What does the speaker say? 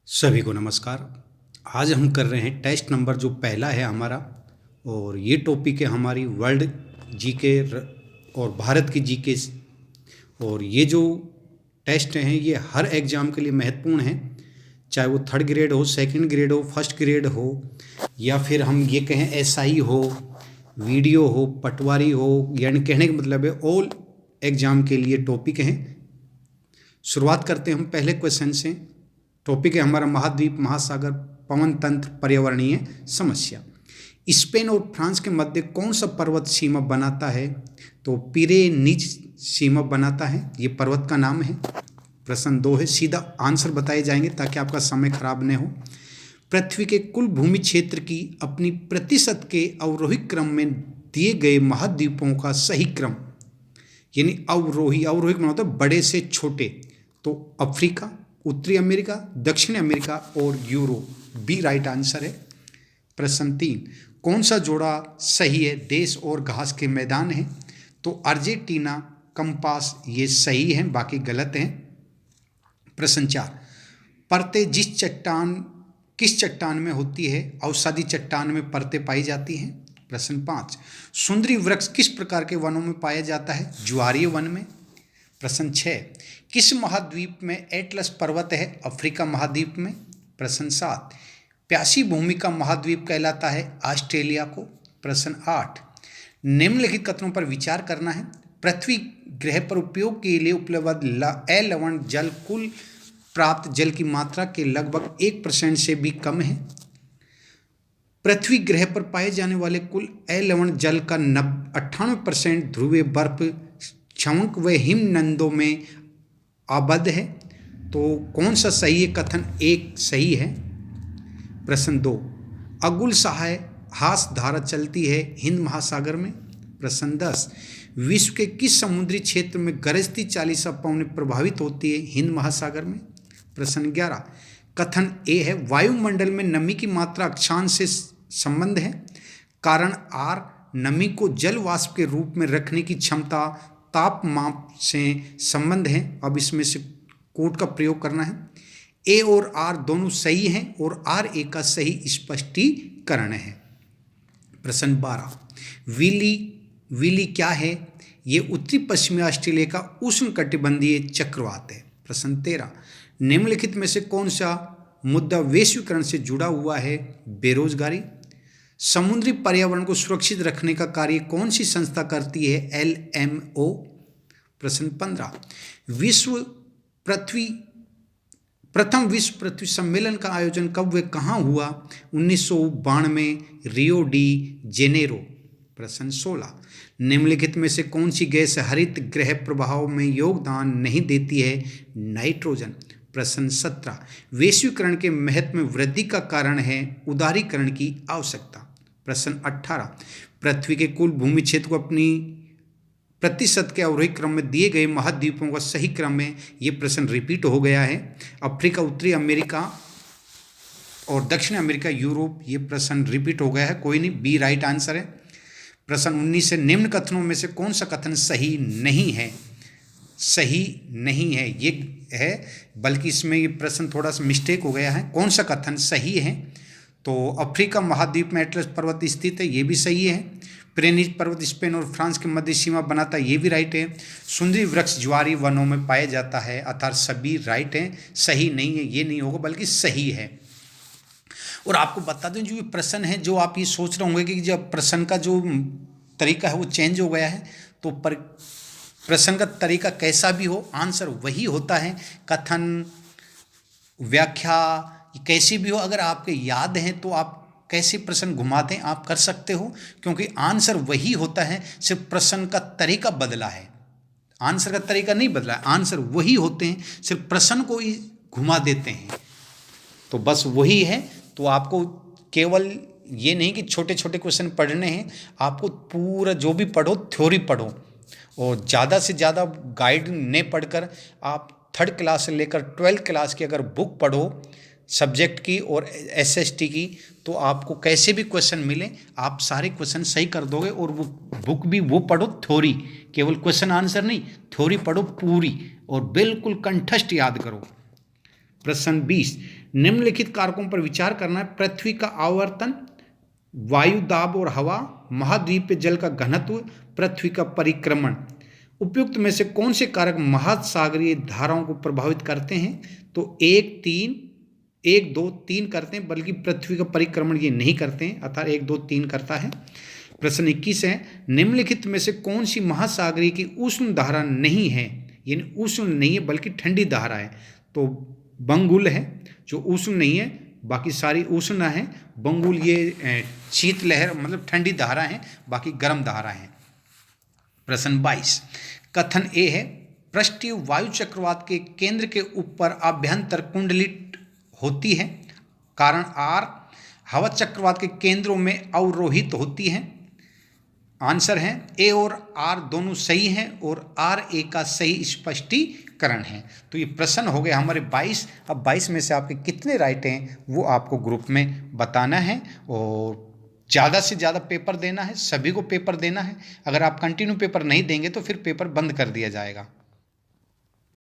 सभी को नमस्कार। आज हम कर रहे हैं टेस्ट नंबर जो पहला है हमारा, और ये टॉपिक है हमारी वर्ल्ड जीके और भारत की जीके। और ये जो टेस्ट हैं ये हर एग्ज़ाम के लिए महत्वपूर्ण हैं, चाहे वो थर्ड ग्रेड हो, सेकंड ग्रेड हो, फर्स्ट ग्रेड हो, या फिर हम ये कहें एसआई हो, वीडियो हो, पटवारी हो। यानी कहने का मतलब है ऑल एग्ज़ाम के लिए टॉपिक हैं। शुरुआत करते हैं हम पहले क्वेश्चन से। टॉपिक है हमारा महाद्वीप, महासागर, पवन तंत्र, पर्यावरणीय समस्या। स्पेन और फ्रांस के मध्य कौन सा पर्वत सीमा बनाता है? तो पिरेनीज सीमा बनाता है, ये पर्वत का नाम है। प्रश्न 2 है, सीधा आंसर बताए जाएंगे ताकि आपका समय खराब न हो। पृथ्वी के कुल भूमि क्षेत्र की अपनी प्रतिशत के अवरोही क्रम में दिए गए महाद्वीपों का सही क्रम, यानी अवरोही का मतलब होता है बड़े से छोटे। तो अफ्रीका, उत्तरी अमेरिका, दक्षिण अमेरिका और यूरोप, बी राइट आंसर है। प्रश्न 3, कौन सा जोड़ा सही है? देश और घास के मैदान है। तो अर्जेंटीना, कंपास, ये सही है, बाकी गलत हैं। प्रश्न 4, परतें किस चट्टान में होती है? औषधि चट्टान में परतें पाई जाती हैं। प्रश्न 5, सुंदरी वृक्ष किस प्रकार के वनों में पाया जाता है? ज्वारीय वन में। प्रश्न 6, किस महाद्वीप में एटलस पर्वत है? अफ्रीका महाद्वीप में। प्रश्न 7, प्यासी भूमि का महाद्वीप कहलाता है ऑस्ट्रेलिया को। प्रश्न 8, निम्नलिखित कथनों पर विचार करना है। पृथ्वी ग्रह पर उपयोग के लिए उपलब्ध अलवण जल कुल प्राप्त जल की मात्रा के लगभग 1% से भी कम है। पृथ्वी ग्रह पर पाए जाने वाले कुल अलवण जल का 98% ध्रुवीय बर्फ, क्षवंक व हिमनदों में आबद्ध है। तो कौन सा सही है? कथन 1 सही है। प्रश्न 2, अगुल सहाय हास धारा चलती है हिंद महासागर में। प्रश्न 10, विश्व के किस समुद्री क्षेत्र में गरजती चालीसा पवनें प्रभावित होती है? हिंद महासागर में। प्रश्न 11, कथन ए है, वायुमंडल में नमी की मात्रा अक्षांश से संबंध है। कारण आर, नमी को जल वाष्प के रूप में रखने की क्षमता तापमाप से संबंध है। अब इसमें से कोड का प्रयोग करना है। ए और आर दोनों सही हैं और आर ए का सही स्पष्टीकरण है। प्रश्न 12, विली क्या है? ये उत्तरी पश्चिमी ऑस्ट्रेलिया का उष्णकटिबंधीय चक्रवात है। प्रश्न 13, निम्नलिखित में से कौन सा मुद्दा वैश्वीकरण से जुड़ा हुआ है? बेरोजगारी। समुद्री पर्यावरण को सुरक्षित रखने का कार्य कौन सी संस्था करती है? LMO। प्रश्न 15, प्रथम विश्व पृथ्वी सम्मेलन का आयोजन कब व कहाँ हुआ? 1992, रियो डी जेनेरो। प्रश्न 16, निम्नलिखित में से कौन सी गैस हरित गृह प्रभाव में योगदान नहीं देती है? नाइट्रोजन। प्रश्न 17, वैश्वीकरण के महत्व में वृद्धि का कारण है उदारीकरण की आवश्यकता। प्रश्न 18, पृथ्वी के कुल भूमि क्षेत्र को अपनी प्रतिशत के अवरोही क्रम में दिए गए महाद्वीपों का सही क्रम में, ये प्रश्न रिपीट हो गया है। अफ्रीका, उत्तरी अमेरिका और दक्षिण अमेरिका, यूरोप, ये प्रश्न रिपीट हो गया है, कोई नहीं, बी राइट आंसर है। प्रश्न 19 से निम्न कथनों में से कौन सा कथन सही नहीं है? सही नहीं है ये है, बल्कि इसमें ये प्रश्न थोड़ा सा मिस्टेक हो गया है। कौन सा कथन सही है? तो अफ्रीका महाद्वीप में एटलस पर्वत स्थित है, ये भी सही है। पिरेनीज पर्वत स्पेन और फ्रांस के मध्य सीमा बनाता है, ये भी राइट है। सुंदरी वृक्ष ज्वारीय वनों में पाया जाता है, अर्थात सभी राइट हैं। सही नहीं है, ये नहीं होगा, बल्कि सही है। और आपको बता दें, जो ये प्रश्न है, जो आप ये सोच रहे होंगे कि जब प्रश्न का जो तरीका है वो चेंज हो गया है, तो प्रश्न का तरीका कैसा भी हो, आंसर वही होता है। कथन, व्याख्या कैसी भी हो, अगर आपके याद हैं तो आप कैसे प्रश्न घुमाते हैं आप कर सकते हो, क्योंकि आंसर वही होता है, सिर्फ प्रश्न का तरीका बदला है। आंसर का तरीका नहीं बदला है, आंसर वही होते हैं, सिर्फ प्रश्न को ही घुमा देते हैं। तो बस वही है। तो आपको केवल ये नहीं कि छोटे छोटे क्वेश्चन पढ़ने हैं, आपको पूरा जो भी पढ़ो थ्योरी पढ़ो, और ज़्यादा से ज़्यादा गाइड ने पढ़कर आप थर्ड क्लास से लेकर 12th क्लास की अगर बुक पढ़ो सब्जेक्ट की और SST की, तो आपको कैसे भी क्वेश्चन मिले आप सारे क्वेश्चन सही कर दोगे। और वो बुक भी वो पढ़ो थ्योरी, केवल क्वेश्चन आंसर नहीं, थ्योरी पढ़ो पूरी और बिल्कुल कंठस्थ याद करो। प्रश्न 20, निम्नलिखित कारकों पर विचार करना है। पृथ्वी का आवर्तन, वायु दाब और हवा, महाद्वीप जल का घनत्व, पृथ्वी का परिक्रमण। उपयुक्त में से कौन से कारक महासागरीय धाराओं को प्रभावित करते हैं? तो 1, 2, 3 करते हैं, बल्कि पृथ्वी का परिक्रमण ये नहीं करते हैं, अर्थात 1, 2, 3 करता है। प्रश्न 21 है, निम्नलिखित में से कौन सी महासागरीय की उष्ण धारा नहीं है? यानी उष्ण नहीं है बल्कि ठंडी धारा है। तो बंगुल है जो उष्ण नहीं है, बाकी सारी उष्ण है। बंगुल ये शीतलहर मतलब ठंडी धारा है, बाकी गर्म धारा है। प्रश्न 22, कथन ए है, पृष्ठीय वायु चक्रवात के केंद्र के ऊपर आभ्यंतर कुंडली होती है। कारण आर हवा चक्रवात के केंद्रों में अवरोहित होती है। आंसर है ए और आर दोनों सही हैं और आर ए का सही स्पष्टीकरण है। तो ये प्रश्न हो गए हमारे 22। अब 22 में से आपके कितने राइट हैं वो आपको ग्रुप में बताना है और ज़्यादा से ज़्यादा पेपर देना है, सभी को पेपर देना है। अगर आप कंटिन्यू पेपर नहीं देंगे तो फिर पेपर बंद कर दिया जाएगा।